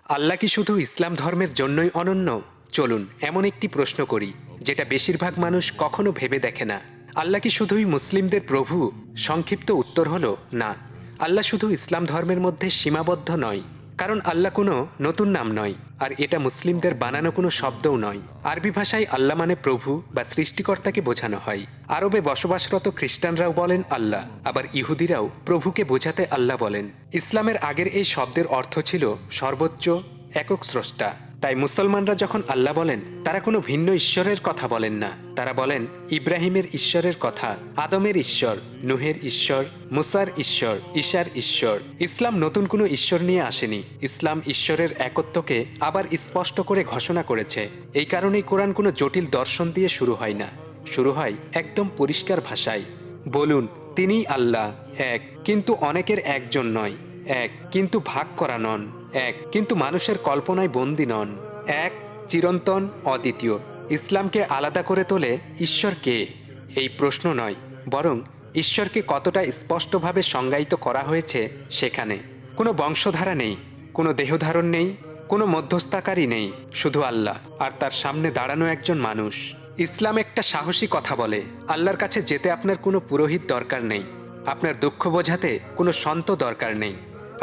আল্লাহ কি শুধু ইসলাম ধর্মের জন্যই অনন্য? চলুন এমন একটি প্রশ্ন করি যেটা বেশিরভাগ মানুষ কখনো ভেবে দেখে না। আল্লাহ কি শুধুই মুসলিমদের প্রভু? সংক্ষিপ্ত উত্তর হলো না। আল্লাহ শুধু ইসলাম ধর্মের মধ্যে সীমাবদ্ধ নয়, কারণ আল্লাহ কোনো নতুন নাম নয়, আর এটা মুসলিমদের বানানো কোনো শব্দও নয়। আরবি ভাষায় আল্লাহ মানে প্রভু বা সৃষ্টিকর্তাকে বোঝানো হয়। আরবে বসবাসরত খ্রিস্টানরাও বলেন আল্লাহ, আবার ইহুদিরাও প্রভুকে বোঝাতে আল্লাহ বলেন। ইসলামের আগের এই শব্দের অর্থ ছিল সর্বোচ্চ, একক স্রষ্টা। তাই মুসলমানরা যখন আল্লাহ বলেন, তারা কোনো ভিন্ন ঈশ্বরের কথা বলেন না। তারা বলেন ইব্রাহিমের ঈশ্বরের কথা, আদমের ঈশ্বর, নুহের ঈশ্বর, মুসার ঈশ্বর, ঈশার ঈশ্বর। ইসলাম নতুন কোনো ঈশ্বর নিয়ে আসেনি। ইসলাম ঈশ্বরের একত্বকে আবার স্পষ্ট করে ঘোষণা করেছে। এই কারণেই কোরআন কোনো জটিল দর্শন দিয়ে শুরু হয় না, শুরু হয় একদম পরিষ্কার ভাষায়। বলুন, তিনিই আল্লাহ, এক কিন্তু অনেকের একজন নয়, এক কিন্তু ভাগ করা নন, এক কিন্তু মানুষের কল্পনায় বন্দী নন, এক চিরন্তন, অদ্বিতীয়। ইসলামকে আলাদা করে তোলে ঈশ্বর কে, এই প্রশ্ন নয়, বরং ঈশ্বরকে কতটা স্পষ্টভাবে সংজ্ঞায়িত করা হয়েছে সেখানে। কোনো বংশধারা নেই, কোনো দেহধারণ নেই, কোনো মধ্যস্থতাকারী নেই, শুধু আল্লাহ আর তার সামনে দাঁড়ানো একজন মানুষ। ইসলাম একটা সাহসী কথা বলে, আল্লাহর কাছে যেতে আপনার কোনো পুরোহিত দরকার নেই, আপনার দুঃখ বোঝাতে কোনো সন্ত দরকার নেই।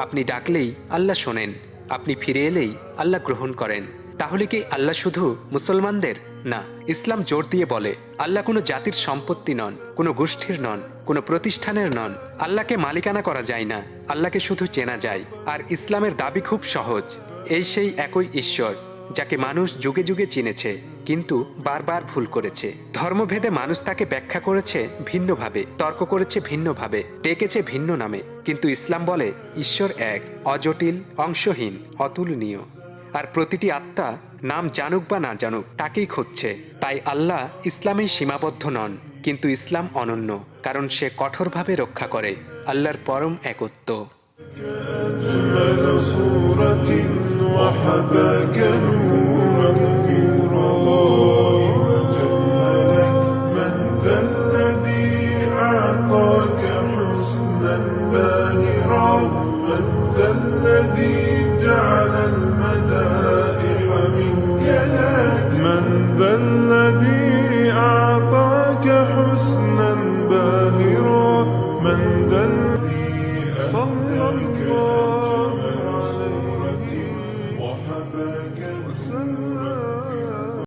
আপনি ডাকলেই আল্লাহ শোনেন, আপনি ফিরে এলেই আল্লাহ গ্রহণ করেন। তাহলে কি আল্লাহ শুধু মুসলমানদের? না, ইসলাম জোর দিয়ে বলে আল্লাহ কোনো জাতির সম্পত্তি নন, কোনো গোষ্ঠীর নন, কোনো প্রতিষ্ঠানের নন। আল্লাহকে মালিকানা করা যায় না, আল্লাহকে শুধু চেনা যায়। আর ইসলামের দাবি খুব সহজ, এই সেই একই ঈশ্বর যাকে মানুষ যুগে যুগে চিনেছে, কিন্তু বারবার ভুল করেছে। ধর্মভেদে মানুষ তাকে ব্যাখ্যা করেছে ভিন্নভাবে, তর্ক করেছে ভিন্নভাবে, ডেকেছে ভিন্ন নামে। কিন্তু ইসলাম বলে ঈশ্বর এক, অজটিল, অংশহীন, অতুলনীয়। আর প্রতিটি আত্মা নাম জানুক বা না জানুক তাকেই খুঁজছে। তাই আল্লাহ ইসলামেই সীমাবদ্ধ নন, কিন্তু ইসলাম অনন্য, কারণ সে কঠোরভাবে রক্ষা করে আল্লাহর পরম একত্ব। أجمل صورة وحباك نور